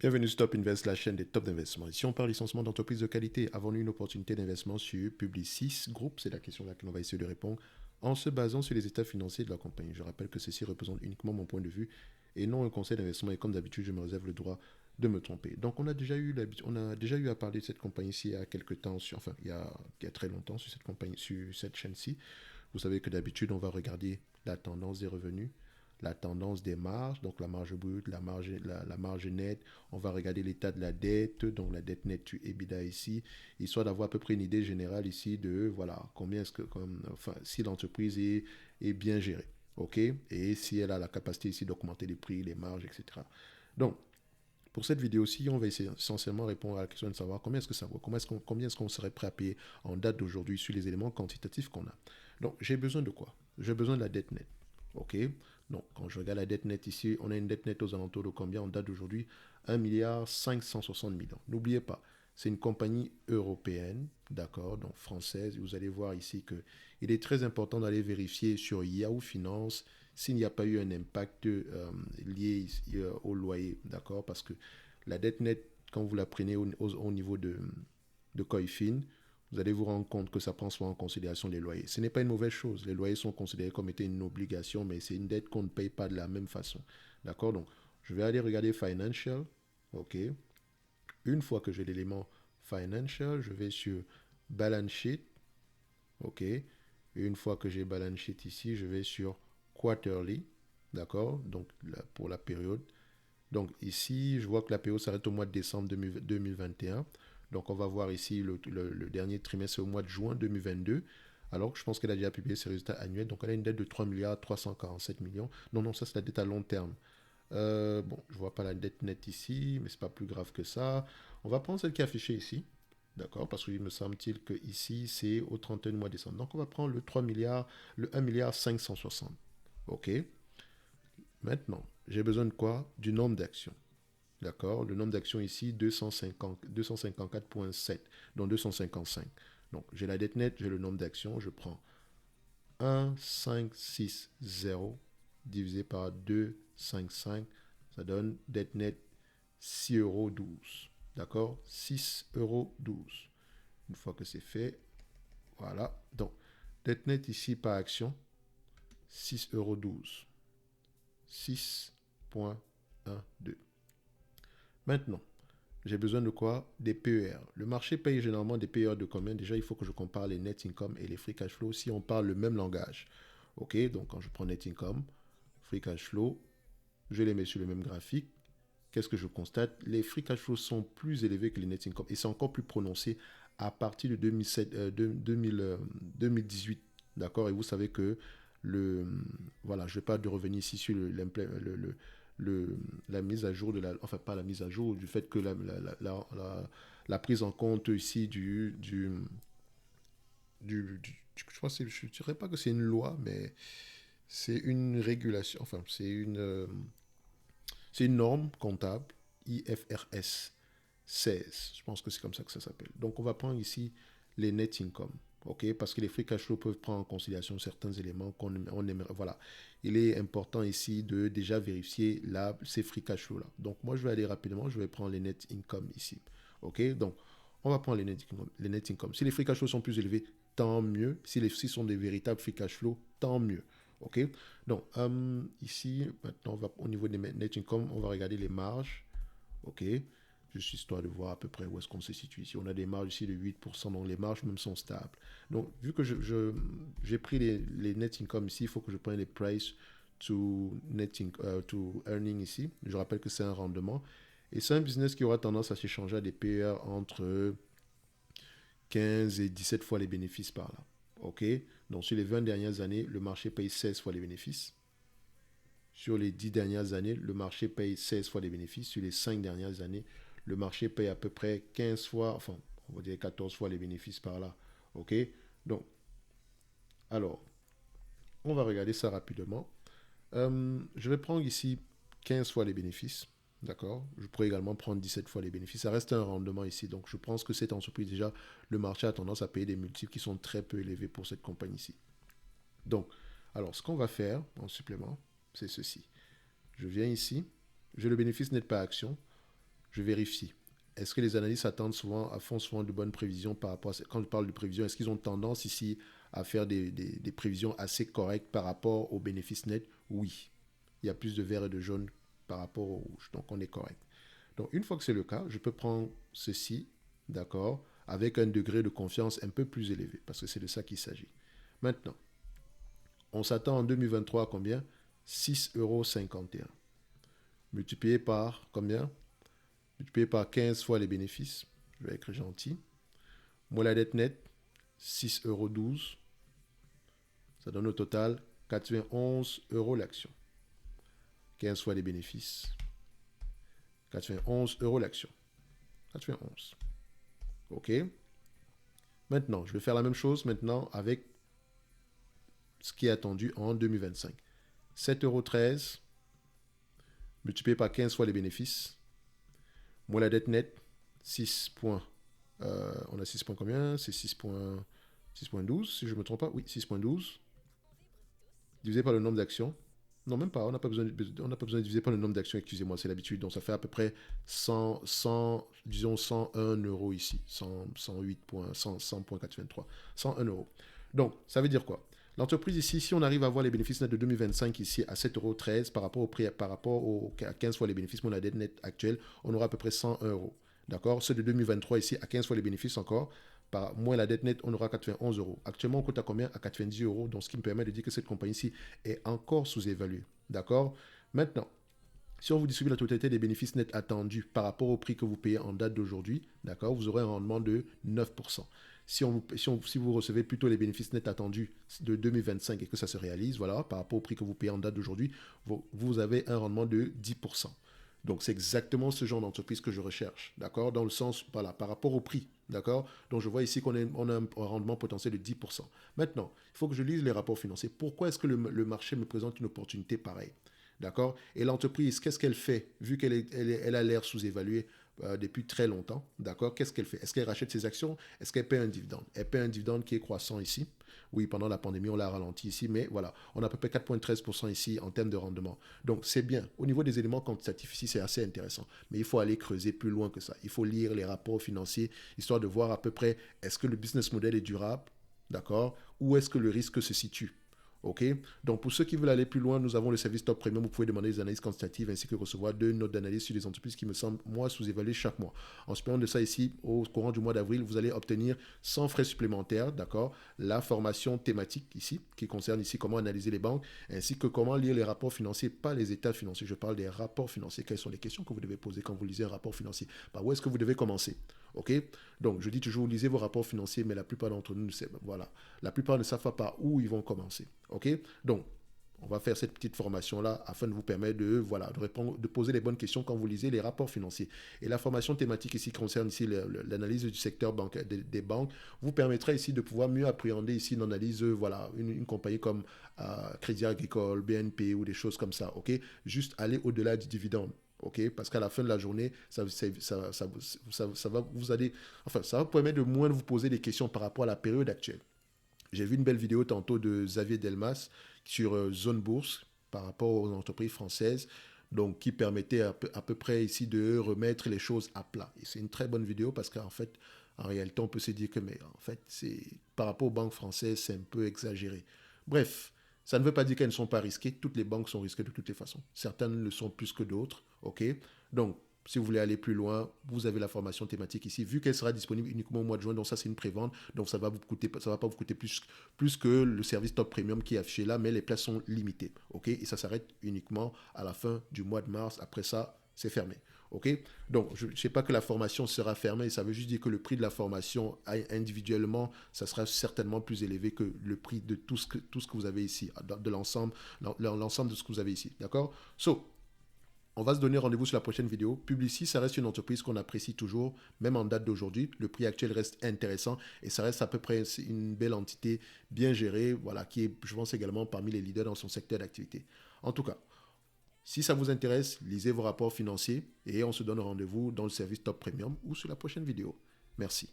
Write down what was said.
Bienvenue sur Top Invest, la chaîne des top d'investissement. Ici, on parle licenciement d'entreprises de qualité. Avons-nous une opportunité d'investissement sur Publicis Group? C'est la question à laquelle on va essayer de répondre en se basant sur les états financiers de la compagnie. Je rappelle que ceci représente uniquement mon point de vue et non un conseil d'investissement. Et comme d'habitude, je me réserve le droit de me tromper. Donc, on a déjà eu à parler de cette compagnie ici il y a quelques temps, il y a très longtemps sur cette compagnie, sur cette chaîne-ci. Vous savez que d'habitude, on va regarder la tendance des revenus, la tendance des marges, donc la marge brute, la marge nette. On va regarder l'état de la dette, donc la dette nette tu EBITDA ici, histoire d'avoir à peu près une idée générale ici de, voilà, combien est-ce que, enfin, si l'entreprise est bien gérée, ok, et si elle a la capacité ici d'augmenter les prix, les marges, etc. Donc, pour cette vidéo-ci, on va essayer essentiellement répondre à la question de savoir combien est-ce que ça vaut, combien est-ce qu'on serait prêt à payer en date d'aujourd'hui sur les éléments quantitatifs qu'on a. Donc, j'ai besoin de quoi? J'ai besoin de la dette nette. OK. Donc, quand je regarde la dette nette ici, on a une dette nette aux alentours de combien en date d'aujourd'hui? 1,560 milliard. N'oubliez pas, c'est une compagnie européenne, d'accord, donc française. Vous allez voir ici qu'il est très important d'aller vérifier sur Yahoo Finance s'il n'y a pas eu un impact lié au loyer, d'accord, parce que la dette nette, quand vous la prenez au niveau de Coifin, vous allez vous rendre compte que ça prend souvent en considération les loyers. Ce n'est pas une mauvaise chose. Les loyers sont considérés comme étant une obligation, mais c'est une dette qu'on ne paye pas de la même façon. D'accord? Donc, je vais aller regarder Financial. OK. Une fois que j'ai l'élément Financial, je vais sur Balance Sheet. OK. Et une fois que j'ai Balance Sheet ici, je vais sur Quarterly. D'accord? Donc, là, pour la période. Donc ici, je vois que la période s'arrête au mois de décembre 2021. Donc on va voir ici le dernier trimestre au mois de juin 2022. Alors que je pense qu'elle a déjà publié ses résultats annuels. Donc elle a une dette de 3 milliards 347 millions. Non, non, ça c'est la dette à long terme. Bon, je vois pas la dette nette ici, mais c'est pas plus grave que ça. On va prendre celle qui est affichée ici. D'accord, parce qu'il me semble-t-il que ici c'est au 31 mois de décembre. Donc on va prendre le 3 milliards, le 1 milliard 560. OK. Maintenant, j'ai besoin de quoi? Du nombre d'actions. D'accord. Le nombre d'actions ici, 254,7, donc 255. Donc, j'ai la dette nette, j'ai le nombre d'actions. Je prends 1,560 divisé par 2,55. Ça donne dette nette 6,12 €. D'accord? 6,12 €. Une fois que c'est fait, voilà. Donc, dette nette ici par action, 6,12 €. 6,12. Maintenant, j'ai besoin de quoi? Des PER. Le marché paye généralement des PER de combien? Déjà, il faut que je compare les net income et les free cash flow si on parle le même langage. Ok, donc quand je prends net income, free cash flow, je les mets sur le même graphique. Qu'est-ce que je constate? Les free cash flow sont plus élevés que les net income et c'est encore plus prononcé à partir de 2018. D'accord? Et vous savez que voilà, je ne vais pas de revenir ici sur la mise à jour enfin pas la mise à jour, du fait que la prise en compte ici je crois que je ne dirais pas que c'est une loi, mais c'est une régulation, enfin c'est une norme comptable, IFRS 16. Je pense que c'est comme ça que ça s'appelle. Donc, on va prendre ici les net income. OK, parce que les free cash flow peuvent prendre en considération certains éléments qu'on aimerait. Voilà. Il est important ici de déjà vérifier ces free cash flow là. Donc, moi, je vais aller rapidement. Je vais prendre les net income ici. OK, donc, on va prendre les net income. Si les free cash flow sont plus élevés, tant mieux. Si sont des véritables free cash flow, tant mieux. OK, donc ici, maintenant, au niveau des net income, on va regarder les marges. OK, juste histoire de voir à peu près où est-ce qu'on se situe ici. On a des marges ici de 8%, donc les marges même sont stables. Donc, vu que j'ai pris les net income ici, il faut que je prenne les price to earning ici. Je rappelle que c'est un rendement. Et c'est un business qui aura tendance à s'échanger à des PER entre 15 et 17 fois les bénéfices par là. OK, donc sur les 20 dernières années, le marché paye 16 fois les bénéfices. Sur les 10 dernières années, le marché paye 16 fois les bénéfices. Sur les 5 dernières années, le marché paye à peu près 15 fois, enfin, on va dire 14 fois les bénéfices par là. OK, alors, on va regarder ça rapidement. Je vais prendre ici 15 fois les bénéfices. D'accord. Je pourrais également prendre 17 fois les bénéfices. Ça reste un rendement ici. Donc, je pense que cette entreprise, déjà, le marché a tendance à payer des multiples qui sont très peu élevés pour cette compagnie ici. Donc, alors, ce qu'on va faire en supplément, c'est ceci. Je viens ici. J'ai le bénéfice net par action. je vérifie. Est-ce que les analystes font souvent de bonnes prévisions par rapport à... Quand je parle de prévisions, est-ce qu'ils ont tendance ici à faire des prévisions assez correctes par rapport aux bénéfices nets? Oui. Il y a plus de vert et de jaune par rapport au rouge. Donc, on est correct. Donc, une fois que c'est le cas, je peux prendre ceci, d'accord, avec un degré de confiance un peu plus élevé, parce que c'est de ça qu'il s'agit. Maintenant, on s'attend en 2023 à combien? 6,51 €. Multiplié par combien? Multiplié par 15 fois les bénéfices. Je vais être gentil. Moi, la dette nette, 6,12 €. Ça donne au total 91 € l'action. 15 fois les bénéfices. 91 € l'action. 91. OK. Maintenant, je vais faire la même chose maintenant avec ce qui est attendu en 2025. 7,13 € multiplié par 15 fois les bénéfices. Moi, la dette nette, 6 points. On a 6 points combien? C'est 6,12, si je ne me trompe pas. Oui, 6,12. Divisé par le nombre d'actions. Non, même pas. On n'a pas besoin de diviser par le nombre d'actions, excusez-moi, c'est l'habitude. Donc, ça fait à peu près 101 € ici. 100,83. 101 €. Donc, ça veut dire quoi? L'entreprise ici, si on arrive à voir les bénéfices nets de 2025 ici à 7,13 € par rapport au prix, à 15 fois les bénéfices, mon dette nette actuelle, on aura à peu près 101 €. D'accord? Ceux de 2023 ici à 15 fois les bénéfices encore, par moins la dette nette, on aura 91 €. Actuellement, on coûte à combien? À 90 €. Donc, ce qui me permet de dire que cette compagnie-ci est encore sous-évaluée. D'accord? Maintenant, si on vous distribue la totalité des bénéfices nets attendus par rapport au prix que vous payez en date d'aujourd'hui, d'accord, vous aurez un rendement de 9%. Si vous recevez plutôt les bénéfices nets attendus de 2025 et que ça se réalise, voilà, par rapport au prix que vous payez en date d'aujourd'hui, vous avez un rendement de 10%. Donc, c'est exactement ce genre d'entreprise que je recherche, d'accord, dans le sens, voilà, par rapport au prix, d'accord. Donc, je vois ici qu'on a un rendement potentiel de 10%. Maintenant, il faut que je lise les rapports financiers. Pourquoi est-ce que le marché me présente une opportunité pareille? D'accord? Et l'entreprise, qu'est-ce qu'elle fait? Vu qu'elle a l'air sous-évaluée depuis très longtemps, d'accord? Qu'est-ce qu'elle fait? Est-ce qu'elle rachète ses actions? Est-ce qu'elle paie un dividende? Elle paie un dividende qui est croissant ici. Oui, pendant la pandémie, on l'a ralenti ici, mais voilà, on a à peu près 4,13% ici en termes de rendement. Donc, c'est bien. Au niveau des éléments quantitatifs ici, c'est assez intéressant. Mais il faut aller creuser plus loin que ça. Il faut lire les rapports financiers, histoire de voir à peu près, est-ce que le business model est durable? D'accord? Où est-ce que le risque se situe? OK? Donc, pour ceux qui veulent aller plus loin, nous avons le service Top Premium. Vous pouvez demander des analyses quantitatives ainsi que recevoir 2 notes d'analyse sur les entreprises qui me semblent, moi, sous-évaluées chaque mois. En se payant de ça ici, au courant du mois d'avril, vous allez obtenir sans frais supplémentaires, d'accord, la formation thématique ici, qui concerne ici comment analyser les banques, ainsi que comment lire les rapports financiers, pas les états financiers. Je parle des rapports financiers. Quelles sont les questions que vous devez poser quand vous lisez un rapport financier? Par où est-ce que vous devez commencer? OK? Donc, je dis toujours, lisez vos rapports financiers, mais la plupart d'entre nous, voilà, la plupart ne savent pas par où ils vont commencer. OK? Donc, on va faire cette petite formation-là afin de vous permettre de poser les bonnes questions quand vous lisez les rapports financiers. Et la formation thématique ici concerne ici l'analyse du secteur bancaire, des banques, vous permettra ici de pouvoir mieux appréhender ici une analyse, une compagnie comme Crédit Agricole, BNP ou des choses comme ça. OK? Juste aller au-delà du dividende. OK, parce qu'à la fin de la journée, ça va vous permettre de moins vous poser des questions par rapport à la période actuelle. J'ai vu une belle vidéo tantôt de Xavier Delmas sur Zone Bourse par rapport aux entreprises françaises, donc qui permettait à peu près ici de remettre les choses à plat. Et c'est une très bonne vidéo parce qu'en fait, en réalité, on peut se dire que, mais en fait, par rapport aux banques françaises, c'est un peu exagéré. Bref, ça ne veut pas dire qu'elles ne sont pas risquées. Toutes les banques sont risquées de toutes les façons. Certaines le sont plus que d'autres. OK? Donc, si vous voulez aller plus loin, vous avez la formation thématique ici, vu qu'elle sera disponible uniquement au mois de juin. Donc, ça, c'est une prévente. Donc, ça va pas vous coûter plus que le service Top Premium qui est affiché là, mais les places sont limitées. OK? Et ça s'arrête uniquement à la fin du mois de mars. Après ça, c'est fermé. OK? Donc, je ne sais pas que la formation sera fermée. Ça veut juste dire que le prix de la formation individuellement, ça sera certainement plus élevé que le prix de tout ce que vous avez ici, de l'ensemble de ce que vous avez ici. D'accord? On va se donner rendez-vous sur la prochaine vidéo. Publicis, ça reste une entreprise qu'on apprécie toujours, même en date d'aujourd'hui. Le prix actuel reste intéressant et ça reste à peu près une belle entité bien gérée, voilà, qui est, je pense, également parmi les leaders dans son secteur d'activité. En tout cas, si ça vous intéresse, lisez vos rapports financiers et on se donne rendez-vous dans le service Top Premium ou sur la prochaine vidéo. Merci.